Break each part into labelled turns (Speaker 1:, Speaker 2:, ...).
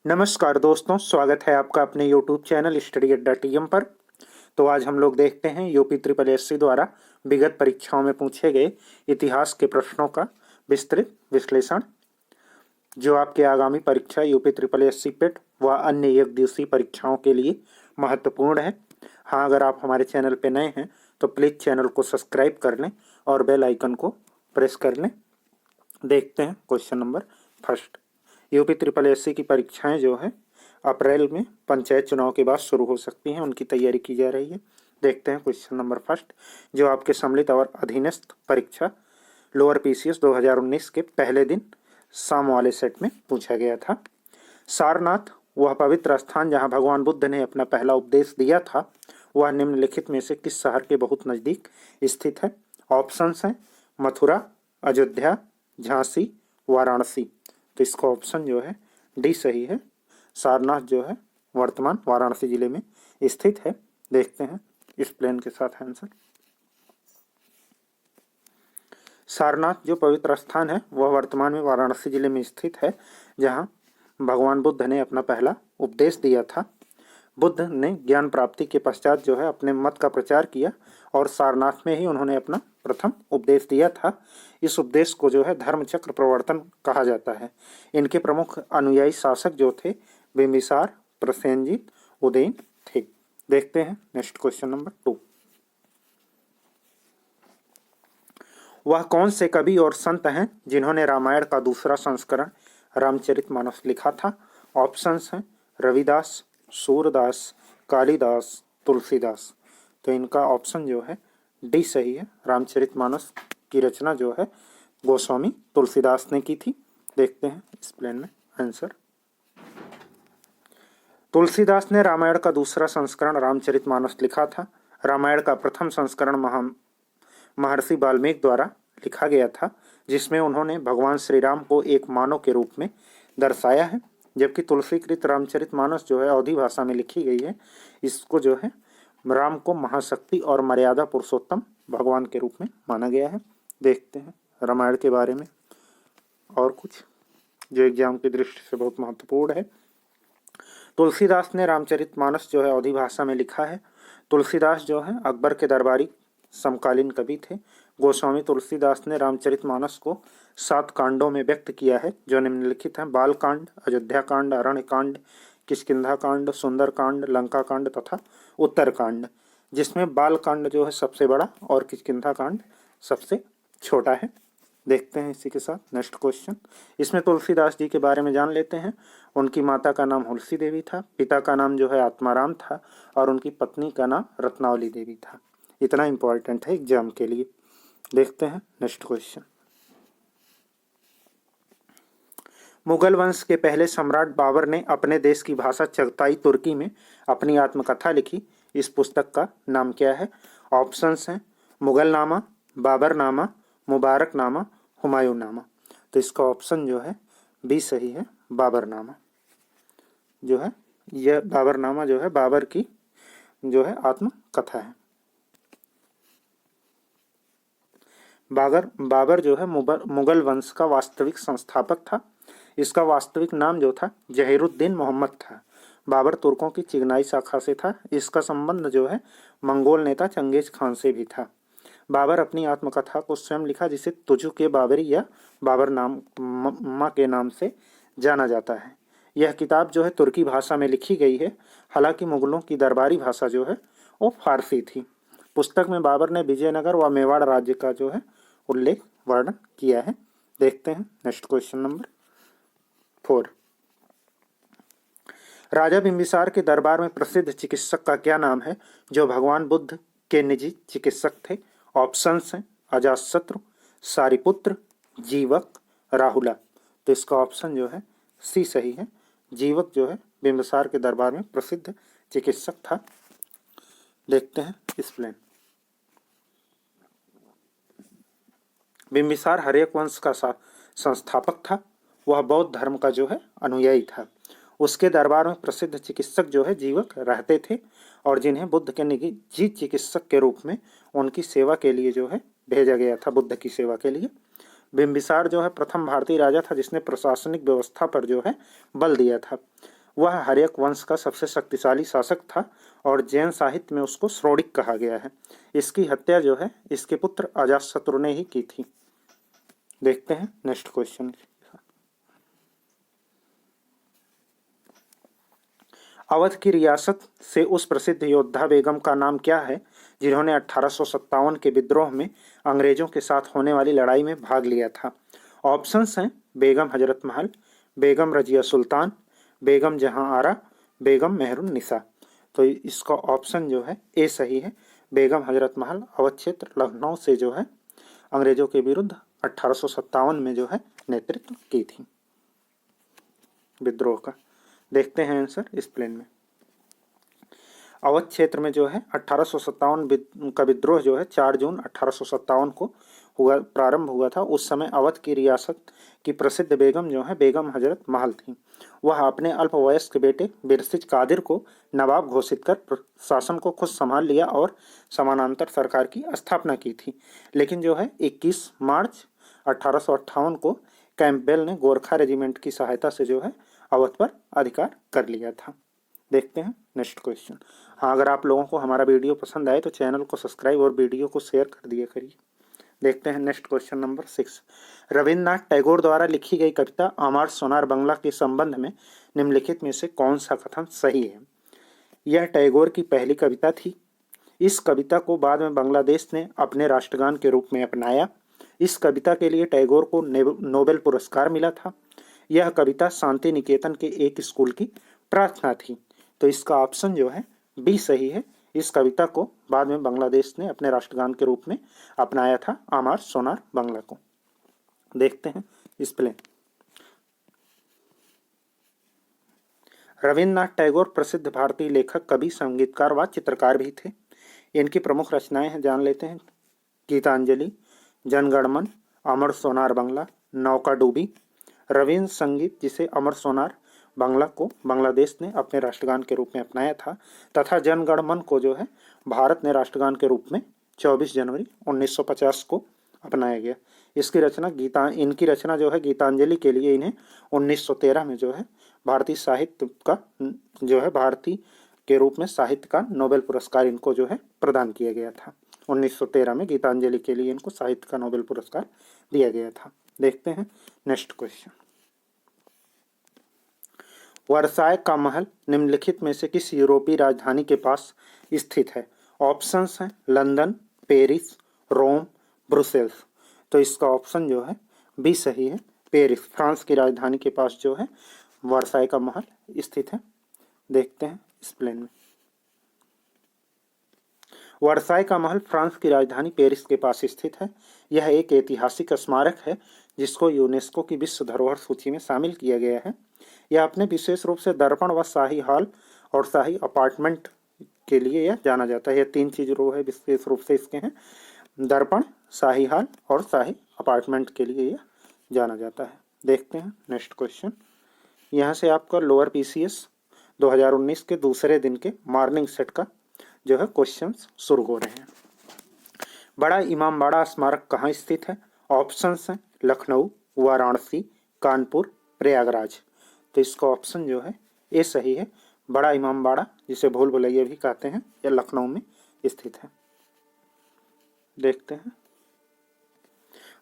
Speaker 1: नमस्कार दोस्तों, स्वागत है आपका अपने YouTube चैनल study@TM पर। तो आज हम लोग देखते हैं यूपी ट्रिपल एससी द्वारा विगत परीक्षाओं में पूछे गए इतिहास के प्रश्नों का विस्तृत विश्लेषण, जो आपके आगामी परीक्षा यूपी ट्रिपल एससी पेट व अन्य एक दिवसीय परीक्षाओं के लिए महत्वपूर्ण है। हाँ, अगर आप हमारे चैनल पर नए हैं तो प्लीज़ चैनल को सब्सक्राइब कर लें और बेल आइकन को प्रेस कर लें। देखते हैं question number first. UP triple SC की परीक्षाएं जो है अप्रैल में पंचायत चुनाव के बाद शुरू हो सकती हैं, उनकी तैयारी की जा रही है। देखते हैं क्वेश्चन नंबर फर्स्ट, जो आपके सम्मिलित और अधीनस्थ परीक्षा लोअर पीसीएस 2019 के पहले दिन शाम वाले सेट में पूछा गया था। सारनाथ वह पवित्र स्थान जहां भगवान बुद्ध ने अपना पहला उपदेश दिया था, वह निम्नलिखित में से किस शहर के बहुत नज़दीक स्थित है? ऑप्शंस हैं मथुरा, अयोध्या, झांसी, वाराणसी। तो इसका ऑप्शन जो है डी सही है। सारनाथ जो है वर्तमान वाराणसी जिले में स्थित है। देखते हैं इस प्लेन के साथ आंसर। सारनाथ जो पवित्र स्थान है वह वर्तमान में वाराणसी जिले में स्थित है, जहां भगवान बुद्ध ने अपना पहला उपदेश दिया था। बुद्ध ने ज्ञान प्राप्ति के पश्चात जो है अपने मत का प्रचार किया और सारनाथ में ही उन्होंने अपना प्रथम उपदेश दिया था। इस उपदेश को जो है धर्मचक्र प्रवर्तन कहा जाता है। इनके प्रमुख अनुयायी शासक जो थे बिंबिसार, प्रसेनजीत, उदयन थे। देखते हैं नेक्स्ट क्वेश्चन नंबर 2। वह कौन से कवि और संत हैं जिन्होंने रामायण का दूसरा संस्करण रामचरितमानस लिखा था? ऑप्शंस हैं रविदास, सूरदास, कालिदास, तुलसीदास। तो इनका ऑप्शन जो है डी सही है। रामचरितमानस की रचना जो है गोस्वामी तुलसीदास ने की थी। देखते हैं इस प्लेन में आंसर। तुलसीदास ने रामायण का दूसरा संस्करण रामचरितमानस लिखा था। रामायण का प्रथम संस्करण महर्षि वाल्मीकि द्वारा लिखा गया था, जिसमें उन्होंने भगवान श्री राम को एक मानव के रूप में दर्शाया है, जबकि तुलसीकृत रामचरितमानस जो है अवधी भाषा में लिखी गई है। इसको जो है राम को महाशक्ति और मर्यादा पुरुषोत्तम भगवान के रूप में माना गया है। देखते हैं रामायण के बारे में और कुछ जो एग्जाम की दृष्टि से बहुत महत्वपूर्ण है। तुलसीदास ने रामचरितमानस जो है अवधी भाषा में लिखा है। तुलसीदास जो है अकबर के दरबारी समकालीन कवि थे। गोस्वामी तुलसीदास ने रामचरितमानस को 7 कांडों में व्यक्त किया है, जो निम्नलिखित हैं: बाल कांड, अयोध्या कांड, अरण्य कांड, किष्किंधा कांड, सुंदर कांड, लंका कांड तथा उत्तर कांड, जिसमें बाल कांड जो है सबसे बड़ा और किष्किंधा कांड सबसे छोटा है। देखते हैं इसी के साथ नेक्स्ट क्वेश्चन। इसमें तुलसीदास जी के बारे में जान लेते हैं। उनकी माता का नाम हुलसी देवी था, पिता का नाम जो है आत्माराम था और उनकी पत्नी का नाम रत्नावली देवी था। इतना इम्पोर्टेंट है एग्जाम के लिए। देखते हैं नेक्स्ट क्वेश्चन। मुगल वंश के पहले सम्राट बाबर ने अपने देश की भाषा चगताई तुर्की में अपनी आत्मकथा लिखी। इस पुस्तक का नाम क्या है? ऑप्शंस हैं मुगल नामा, बाबर नामा, मुबारक नामा, हुमायूं नामा। तो इसका ऑप्शन जो है बी सही है। बाबर नामा जो है, यह बाबर नामा जो है बाबर की जो है आत्मकथा है। बाबर जो है मुगल वंश का वास्तविक संस्थापक था। इसका वास्तविक नाम जो था जहीरुद्दीन मोहम्मद था। बाबर तुर्कों की चिगनाई शाखा से था। इसका संबंध जो है मंगोल नेता चंगेज खान से भी था। बाबर अपनी आत्मकथा को स्वयं लिखा, जिसे तुजु के बाबरी या बाबर नाम माँ के नाम से जाना जाता है। यह किताब जो है तुर्की भाषा में लिखी गई है। हालांकि मुगलों की दरबारी भाषा जो है वो फारसी थी। पुस्तक में बाबर ने विजयनगर व मेवाड़ राज्य का जो है उल्लेख वर्णन किया है। देखते हैं नेक्स्ट क्वेश्चन नंबर 4। राजा बिंबिसार के दरबार में प्रसिद्ध चिकित्सक का क्या नाम है, जो भगवान बुद्ध के निजी चिकित्सक थे? ऑप्शंस हैं अजातशत्रु, सारिपुत्र, जीवक, राहुला। तो इसका ऑप्शन जो है सी सही है। जीवक जो है बिंबिसार के दरबार में प्रसिद्ध चिकित्सक था। देखते हैं इस प्लेन। बिंबिसार हर्यक वंश का संस्थापक था। वह बौद्ध धर्म का जो है अनुयायी था। उसके दरबार में प्रसिद्ध चिकित्सक जो है जीवक रहते थे और जिन्हें बुद्ध के निजी चिकित्सक के रूप में उनकी सेवा के लिए जो है भेजा गया था, बुद्ध की सेवा के लिए। बिंबिसार जो है प्रथम भारतीय राजा था जिसने प्रशासनिक व्यवस्था पर जो है बल दिया था। वह हर्यक वंश का सबसे शक्तिशाली शासक था और जैन साहित्य में उसको श्रोणिक कहा गया है। इसकी हत्या जो है इसके पुत्र अजातशत्रु ने ही की थी। देखते हैं नेक्स्ट क्वेश्चन। अवध की रियासत से उस प्रसिद्ध योद्धा बेगम का नाम क्या है जिन्होंने 1857 के विद्रोह में अंग्रेजों के साथ होने वाली लड़ाई में भाग लिया था? ऑप्शंस हैं बेगम हजरत महल, बेगम रजिया सुल्तान, बेगम जहां आरा, बेगम मेहरुन्निसा। तो इसका ऑप्शन जो है ए सही है। बेगम हजरत महल अवध क्षेत्र लखनऊ से जो है अंग्रेजों के विरुद्ध 1857 में जो है नेतृत्व की थी विद्रोह का। देखते हैं आंसर इस प्लेन में। अवध क्षेत्र में जो है 1857 का विद्रोह जो है 4 जून 1857 को प्रारंभ हुआ था। उस समय अवध की रियासत की प्रसिद्ध बेगम जो है बेगम हजरत महल थी। वह अपने अल्पवयस्क बेटे बिरसिज कादिर को नवाब घोषित कर शासन को खुद संभाल लिया और समानांतर सरकार की स्थापना की थी। लेकिन जो है 21 मार्च 1858 को कैंपबेल ने गोरखा रेजिमेंट की सहायता से जो है अवध पर अधिकार कर लिया था। देखते हैं नेक्स्ट क्वेश्चन। हाँ, अगर आप लोगों को हमारा वीडियो पसंद आए तो चैनल को सब्सक्राइब और वीडियो को शेयर कर दिया करिए। देखते हैं next question number 6। Rabindranath Tagore द्वारा लिखी गई कविता आमार सोनार बंगला के संबंध में निम्नलिखित में से कौन सा कथन सही है? यह टैगोर की पहली कविता थी। इस कविता को बाद में बांग्लादेश ने अपने राष्ट्रगान के रूप में अपनाया। इस कविता के लिए टैगोर को नोबेल पुरस्कार मिला था। यह कविता शांति निकेतन के एक स्कूल की प्रार्थना थी। तो इसका ऑप्शन जो है बी सही है। इस कविता को बाद में बांग्लादेश ने अपने राष्ट्रगान के रूप में अपनाया था, आमार सोनार बंगला को। देखते हैं इस प्लेन। रविन्द्रनाथ टैगोर प्रसिद्ध भारतीय लेखक, कवि, संगीतकार व चित्रकार भी थे। इनकी प्रमुख रचनाएं हैं, जान लेते हैं। गीतांजलि, जनगणमन, अमर सोनार बंगला, नौका डूबी। रविन्द्र संगीत जिसे अमर सोनार बंगला को बांग्लादेश ने अपने राष्ट्रगान के रूप में अपनाया था तथा जनगणमन को जो है भारत ने राष्ट्रगान के रूप में 24 जनवरी 1950 को अपनाया गया। इनकी रचना जो है गीतांजलि के लिए इन्हें 1913 में जो है भारतीय साहित्य का जो है भारतीय के रूप में साहित्य का नोबेल पुरस्कार इनको जो है प्रदान किया गया था। 1913 में गीतांजलि के लिए इनको साहित्य का नोबेल पुरस्कार दिया गया था। देखते हैं नेक्स्ट क्वेश्चन। वर्साय का महल निम्नलिखित में से किस यूरोपीय राजधानी के पास स्थित है? ऑप्शंस हैं लंदन, पेरिस, रोम, ब्रुसेल्स। तो इसका ऑप्शन जो है बी सही है। पेरिस, फ्रांस की राजधानी के पास जो है वर्साय का महल स्थित है। देखते हैं इस प्लेन में। वर्साय का महल फ्रांस की राजधानी पेरिस के पास स्थित है। यह एक ऐतिहासिक स्मारक है जिसको यूनेस्को की विश्व धरोहर सूची में शामिल किया गया है। यह अपने विशेष रूप से दर्पण व शाही हॉल और शाही अपार्टमेंट के लिए यह जाना जाता है। यह 3 चीज रो है विशेष रूप से इसके हैं, दर्पण, शाही हॉल और शाही अपार्टमेंट के लिए यह जाना जाता है। देखते हैं नेक्स्ट क्वेश्चन। यहाँ से आपका लोअर पीसीएस 2019 के दूसरे दिन के मॉर्निंग सेट का जो है क्वेश्चंस शुरू हो रहे हैं। बड़ा इमामबाड़ा स्मारक कहाँ स्थित है? ऑप्शंस हैं लखनऊ, वाराणसी, कानपुर, प्रयागराज। तो इसका ऑप्शन जो है ए सही है। बड़ा इमामबाड़ा जिसे भूल भुलैया भी कहते हैं, यह लखनऊ में स्थित है। देखते हैं।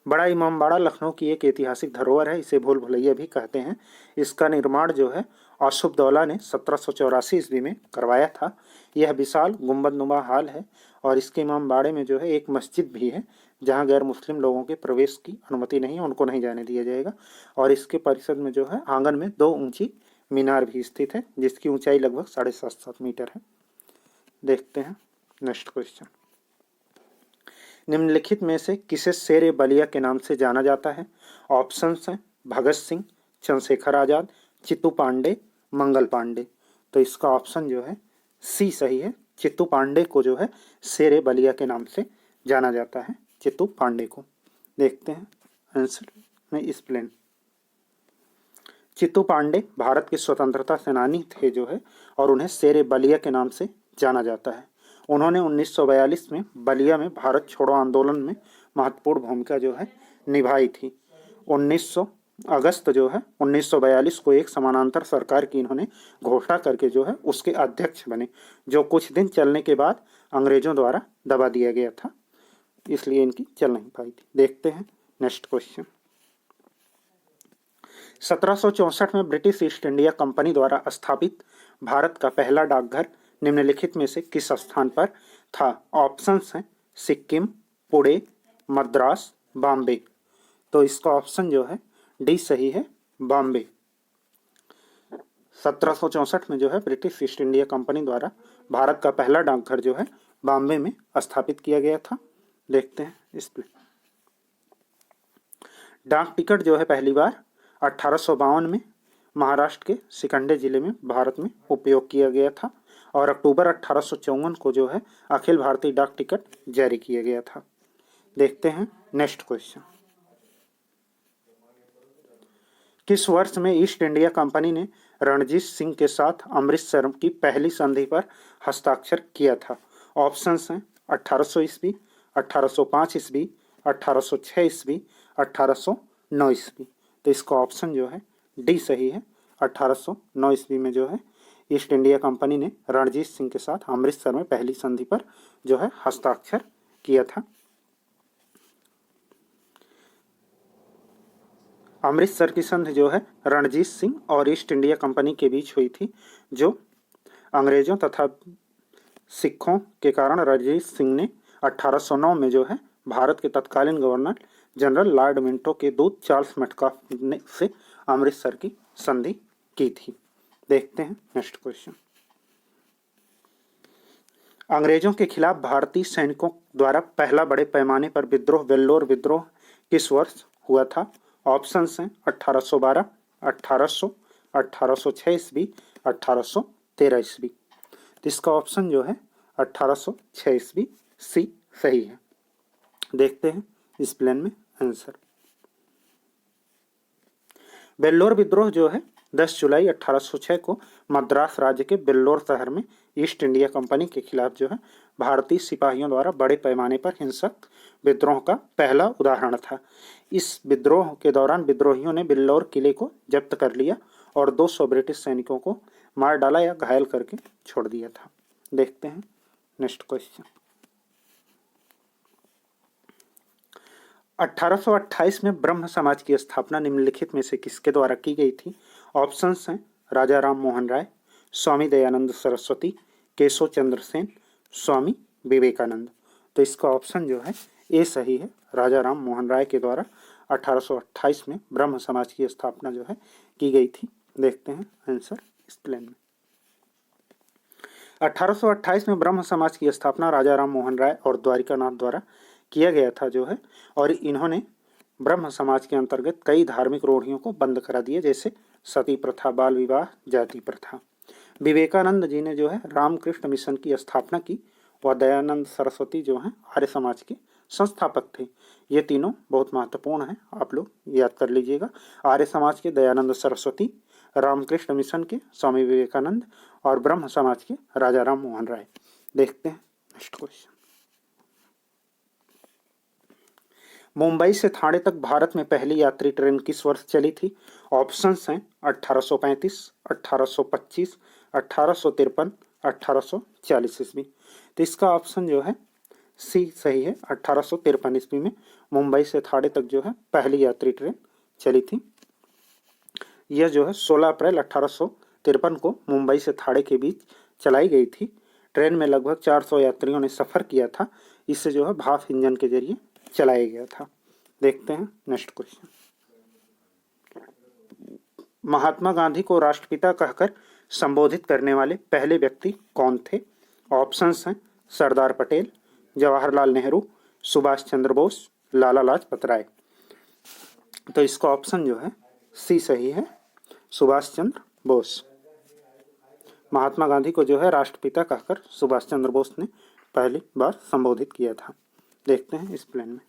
Speaker 1: बड़ा इमामबाड़ा लखनऊ की एक ऐतिहासिक धरोहर है, इसे भूल भुलैया भी कहते हैं। इसका निर्माण जो है औसुफदौला ने 1784 ईस्वी में करवाया था। यह विशाल गुंबदनुमा हाल है और इसके इमामबाड़े में जो है एक मस्जिद भी है जहां गैर मुस्लिम लोगों के प्रवेश की अनुमति नहीं है, उनको नहीं जाने दिया जाएगा। और इसके परिसर में जो है आंगन में 2 ऊंची मीनार भी स्थित है जिसकी ऊंचाई लगभग 7.5 मीटर है। देखते हैं नेक्स्ट क्वेश्चन। निम्नलिखित में से किसे शेर बलिया के नाम से जाना जाता है? ऑप्शंस हैं भगत सिंह, चंद्रशेखर आजाद, चित्तू पांडे, मंगल पांडे। तो इसका ऑप्शन जो है सी सही है। चित्तू पांडे को जो है शेर बलिया के नाम से जाना जाता है, चित्तू पांडे को। देखते हैं आंसर में इस प्लेन। चित्तू पांडे भारत के स्वतंत्रता सेनानी थे जो है और उन्हें शेर बलिया के नाम से जाना जाता है। उन्होंने 1942 में बलिया में भारत छोड़ो आंदोलन में महत्वपूर्ण भूमिका जो है निभाई थी। अगस्त जो है 1942 को एक समानांतर सरकार की इन्होंने घोषणा करके जो है उसके अध्यक्ष बने, जो कुछ दिन चलने के बाद अंग्रेजों द्वारा दबा दिया गया था, इसलिए इनकी चल नहीं पाई थी। देखते हैं नेक्स्ट क्वेश्चन। 1764 में ब्रिटिश ईस्ट इंडिया कंपनी द्वारा स्थापित भारत का पहला डाकघर निम्नलिखित में से किस स्थान पर था? ऑप्शंस हैं सिक्किम, पुणे, मद्रास, बॉम्बे। तो इसका ऑप्शन जो है डी सही है, बॉम्बे। 1764 में जो है ब्रिटिश ईस्ट इंडिया कंपनी द्वारा भारत का पहला डाकघर जो है बॉम्बे में स्थापित किया गया था। देखते हैं इस पर। डाक टिकट जो है पहली बार 1852 में महाराष्ट्र के सिकंदे जिले में भारत में उपयोग किया गया था और अक्टूबर 1854 को जो है अखिल भारतीय डाक टिकट जारी किया गया था। देखते हैं नेक्स्ट क्वेश्चन। किस वर्ष में ईस्ट इंडिया कंपनी ने रणजीत सिंह के साथ अमृतसर की पहली संधि पर हस्ताक्षर किया था? ऑप्शंस हैं 1800 ईस्वी, 1805 ईस्वी, 1806 ईस्वी, 1809 ईस्वी। तो इसका ऑप्शन जो है डी सही है, 1809 ईस्वी में जो है ईस्ट इंडिया कंपनी ने रणजीत सिंह के साथ अमृतसर में पहली संधि पर जो है हस्ताक्षर किया था। अमृतसर की संधि जो है रणजीत सिंह और ईस्ट इंडिया कंपनी के बीच हुई थी, जो अंग्रेजों तथा सिखों के कारण रणजीत सिंह ने 1809 में जो है भारत के तत्कालीन गवर्नर जनरल लॉर्ड मिंटो के दूत चार्ल्स मेटकाफ से अमृतसर की संधि की थी। देखते हैं नेक्स्ट क्वेश्चन। अंग्रेजों के खिलाफ भारतीय सैनिकों द्वारा पहला बड़े पैमाने पर विद्रोह वेल्लोर विद्रोह किस वर्ष हुआ था? ऑप्शंस हैं 1812, 1800, 1806 ईस्वी, 1813 ईस्वी। तो इसका ऑप्शन जो है 1806 ईस्वी सी सही है। देखते हैं इस प्लेन में आंसर। वेल्लोर विद्रोह जो है 10 जुलाई 1806 को मद्रास राज्य के वेल्लोर शहर में ईस्ट इंडिया कंपनी के खिलाफ जो है भारतीय सिपाहियों द्वारा बड़े पैमाने पर हिंसक विद्रोह का पहला उदाहरण था। इस विद्रोह के दौरान विद्रोहियों ने वेल्लोर किले को जब्त कर लिया और 200 ब्रिटिश सैनिकों को मार डाला या घायल करके छोड़ दिया था। देखते हैं नेक्स्ट क्वेश्चन। 1828 में ब्रह्म समाज की स्थापना निम्नलिखित में से किसके द्वारा की गई थी? ऑप्शंस हैं राजा राम मोहन राय, स्वामी दयानंद सरस्वती, केशव चंद्र सेन, स्वामी विवेकानंद। तो इसका ऑप्शन जो है ए सही है, राजा राम मोहन राय के द्वारा 1828 में ब्रह्म समाज की स्थापना जो है की गई थी। देखते हैं आंसर इस प्लेन में। 1828 में ब्रह्म समाज की स्थापना राजा राम मोहन राय और द्वारिकानाथ द्वारा किया गया था जो है, और इन्होंने ब्रह्म समाज के अंतर्गत कई धार्मिक रूढ़ियों को बंद करा दिए, जैसे सती प्रथा, बाल विवाह, जाति प्रथा। विवेकानंद जी ने जो है रामकृष्ण मिशन की स्थापना की और दयानंद सरस्वती जो हैं आर्य समाज के संस्थापक थे। ये तीनों बहुत महत्वपूर्ण हैं, आप लोग याद कर लीजिएगा। आर्य समाज के दयानंद सरस्वती, रामकृष्ण मिशन के स्वामी विवेकानंद और ब्रह्म समाज के राजा राम मोहन राय। देखते हैं नेक्स्ट क्वेश्चन। मुंबई से थाने तक भारत में पहली यात्री ट्रेन किस वर्ष चली थी? ऑप्शंस हैं 1835, 1825, 1853, 1840 ईस्वी। तो इसका ऑप्शन जो है सी सही है, 1853 ईस्वी में मुंबई से थाने तक जो है पहली यात्री ट्रेन चली थी। यह जो है 16 अप्रैल 1853 को मुंबई से थाने के बीच चलाई गई थी। ट्रेन में लगभग 400 यात्रियों ने सफ़र किया था। इसे जो है भाप इंजन के जरिए चलाया गया था। देखते हैं नेक्स्ट क्वेश्चन। महात्मा गांधी को राष्ट्रपिता कहकर संबोधित करने वाले पहले व्यक्ति कौन थे? ऑप्शंस हैं सरदार पटेल, जवाहरलाल नेहरू, सुभाष चंद्र बोस, लाला लाजपत राय। तो इसका ऑप्शन जो है सी सही है, सुभाष चंद्र बोस। महात्मा गांधी को जो है राष्ट्रपिता कहकर सुभाष चंद्र बोस ने पहली बार संबोधित किया था। देखते हैं इस प्लेन में।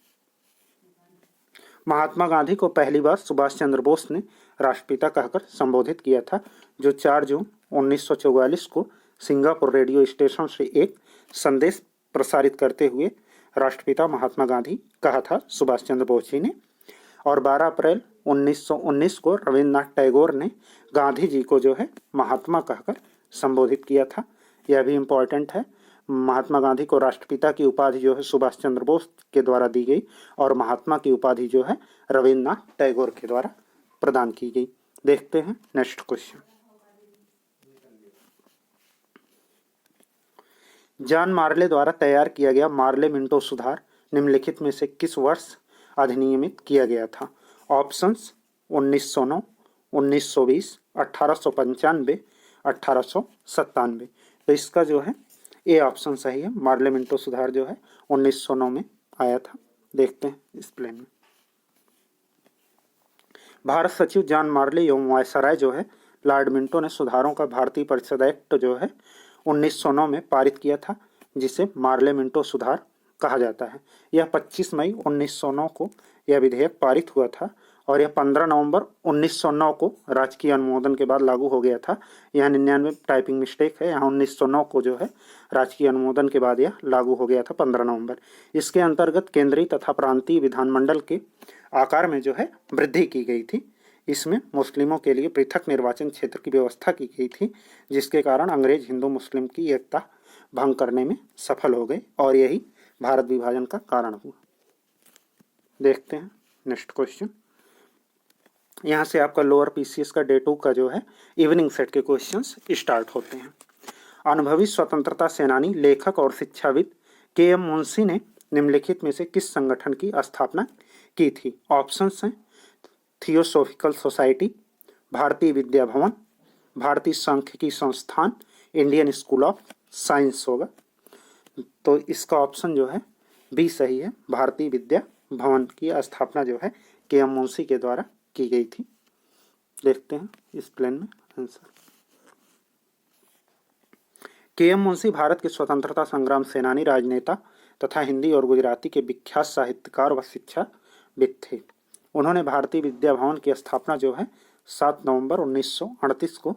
Speaker 1: महात्मा गांधी को पहली बार सुभाष चंद्र बोस ने राष्ट्रपिता कहकर संबोधित किया था, जो 4 जून 1944 को सिंगापुर रेडियो स्टेशन से एक संदेश प्रसारित करते हुए राष्ट्रपिता महात्मा गांधी कहा था सुभाष चंद्र बोस जी ने, और 12 अप्रैल 1919 को रविन्द्रनाथ टैगोर ने गांधी जी को जो है महात्मा कहकर संबोधित किया था। यह भी इम्पोर्टेंट है। महात्मा गांधी को राष्ट्रपिता की उपाधि जो है सुभाष चंद्र बोस के द्वारा दी गई और महात्मा की उपाधि जो है रविन्द्रनाथ टैगोर के द्वारा प्रदान की गई। देखते हैं नेक्स्ट क्वेश्चन। जॉन मार्ले द्वारा तैयार किया गया मार्ले मिंटो सुधार निम्नलिखित में से किस वर्ष अधिनियमित किया गया था? ऑप्शंस 1909, 1920, 1895, 1897। तो इसका जो है ए ऑप्शन सही है। मार्ले मिंटो सुधार जो है 1909 में आया था। देखते हैं इस प्लेन में। भारत सचिव जॉन मार्ले एवं वायसराय जो है लॉर्ड मिंटो ने सुधारों का भारतीय परिषद एक्ट जो है 1909 में पारित किया था, जिसे मार्ले मिंटो सुधार कहा जाता है। यह 25 मई 1909 को यह विधेयक पारित हुआ था और यह 15 नवंबर 1909 को राजकीय अनुमोदन के बाद लागू हो गया था। यह 99 टाइपिंग मिस्टेक है। यहाँ 1909 को जो है राजकीय अनुमोदन के बाद यह लागू हो गया था 15 नवंबर। इसके अंतर्गत केंद्रीय तथा प्रांतीय विधानमंडल के आकार में जो है वृद्धि की गई थी। इसमें मुस्लिमों के लिए पृथक निर्वाचन क्षेत्र की व्यवस्था की गई थी, जिसके कारण अंग्रेज हिंदू मुस्लिम की एकता भंग करने में सफल हो गए और यही भारत विभाजन का कारण हुआ। देखते हैं नेक्स्ट क्वेश्चन। यहाँ से आपका लोअर पीसीएस का डे 2 का जो है इवनिंग सेट के क्वेश्चंस स्टार्ट होते हैं। अनुभवी स्वतंत्रता सेनानी, लेखक और शिक्षाविद के.एम. मुंशी ने निम्नलिखित में से किस संगठन की स्थापना की थी? ऑप्शंस हैं थियोसॉफिकल सोसाइटी, भारतीय विद्या भवन, भारतीय सांख्यिकी संस्थान, इंडियन स्कूल ऑफ साइंस होगा। तो इसका ऑप्शन जो है बी सही है। भारतीय विद्या भवन की स्थापना जो है के.एम. मुंशी के द्वारा की गई थी। देखते हैं इस प्लेन में आंसर। के.एम. मुंशी भारत के स्वतंत्रता संग्राम सेनानी, राजनेता तथा हिंदी और गुजराती के विख्यात साहित्यकार व शिक्षाविद थे। उन्होंने भारतीय विद्या भवन की स्थापना जो है 7 नवंबर 1938 को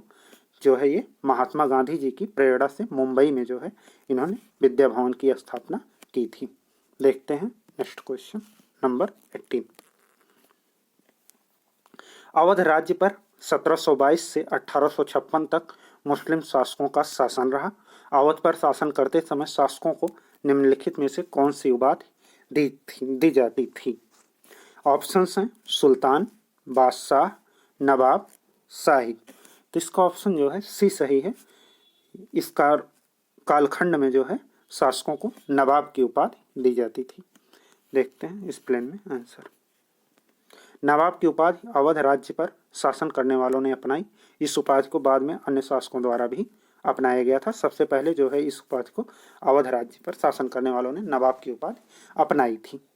Speaker 1: जो है ये महात्मा गांधी जी की प्रेरणा से मुंबई में जो है इन्होंने विद्या भवन की स्थापना की थी। देखते हैं नेक्स्ट क्वेश्चन नंबर 18। अवध राज्य पर 1722 से 1856 तक मुस्लिम शासकों का शासन रहा। अवध पर शासन करते समय शासकों को निम्नलिखित में से कौन सी उपाधि दी जाती थी? ऑप्शंस हैं सुल्तान, बादशाह, नवाब, शाही। तो इसका ऑप्शन जो है सी सही है। इसका कालखंड में जो है शासकों को नवाब की उपाधि दी जाती थी। देखते हैं इस प्लेन में आंसर। नवाब की उपाधि अवध राज्य पर शासन करने वालों ने अपनाई। इस उपाधि को बाद में अन्य शासकों द्वारा भी अपनाया गया था। सबसे पहले जो है इस उपाधि को अवध राज्य पर शासन करने वालों ने नवाब की उपाधि अपनाई थी।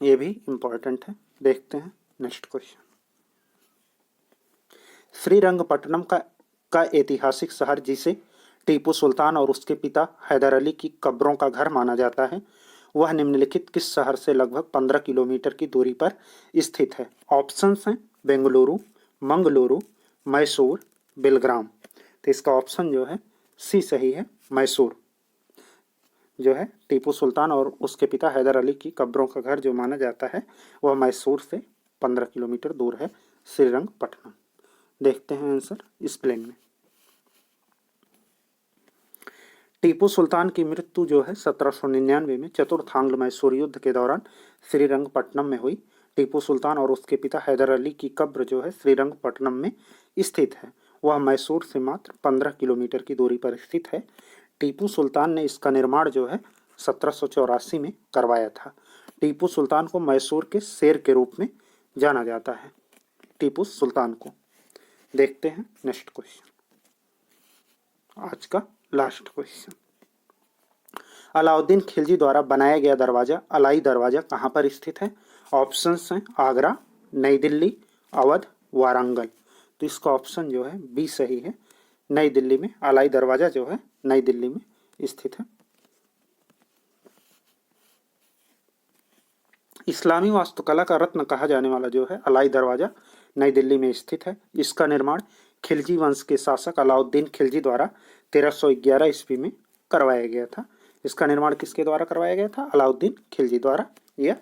Speaker 1: ये भी इम्पोर्टेंट है। देखते हैं नेक्स्ट क्वेश्चन। श्रीरंगपट्टनम का ऐतिहासिक शहर, जिसे टीपू सुल्तान और उसके पिता हैदर अली की कब्रों का घर माना जाता है, वह निम्नलिखित किस शहर से लगभग 15 किलोमीटर की दूरी पर स्थित है? ऑप्शंस हैं बेंगलुरु, मंगलुरु, मैसूर, बेलग्राम। तो इसका ऑप्शन जो है सी सही है। मैसूर जो है टीपू सुल्तान और उसके पिता हैदर अली की कब्रों का घर जो माना जाता है वह मैसूर से 15 किलोमीटर दूर है श्रीरंगपट्टनम। देखते हैं आंसर इस प्लेन में। टीपू सुल्तान की मृत्यु जो है 1799 में चतुर्थांग्ल मैसूर युद्ध के दौरान श्रीरंगपट्टनम में हुई। टीपू सुल्तान और उसके पिता हैदर अली की कब्र जो है श्रीरंगपट्टनम में स्थित है। वह मैसूर से मात्र 15 किलोमीटर की दूरी पर स्थित है। टीपू सुल्तान ने इसका निर्माण जो है 1784 में करवाया था। टीपू सुल्तान को मैसूर के शेर के रूप में जाना जाता है। टीपू सुल्तान को। देखते हैं नेक्स्ट क्वेश्चन, आज का लास्ट क्वेश्चन। अलाउद्दीन खिलजी द्वारा बनाया गया दरवाजा अलाई दरवाजा कहाँ पर स्थित है? ऑप्शंस हैं आगरा, नई दिल्ली, अवध, वारंगल। तो इसका ऑप्शन जो है बी सही है। नई दिल्ली में अलाई दरवाजा जो है नई दिल्ली में स्थित है। इस्लामी वास्तुकला का रत्न कहा जाने वाला जो है अलाई दरवाजा नई दिल्ली में स्थित है। इसका निर्माण खिलजी वंश के शासक अलाउद्दीन खिलजी द्वारा 1311 ईस्वी में करवाया गया था। इसका निर्माण किसके द्वारा करवाया गया था? अलाउद्दीन खिलजी द्वारा यह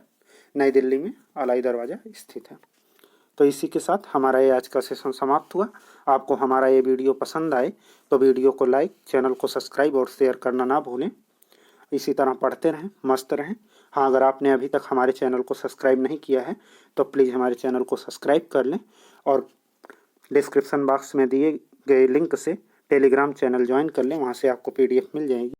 Speaker 1: नई दिल्ली में अलाई दरवाज़ा स्थित है। तो इसी के साथ हमारा ये आज का सेशन समाप्त हुआ। आपको हमारा ये वीडियो पसंद आए तो वीडियो को लाइक, चैनल को सब्सक्राइब और शेयर करना ना भूलें। इसी तरह पढ़ते रहें, मस्त रहें। हाँ, अगर आपने अभी तक हमारे चैनल को सब्सक्राइब नहीं किया है तो प्लीज़ हमारे चैनल को सब्सक्राइब कर लें और डिस्क्रिप्शन बॉक्स में दिए गए लिंक से टेलीग्राम चैनल ज्वाइन कर लें, वहाँ से आपको PDF मिल जाएगी।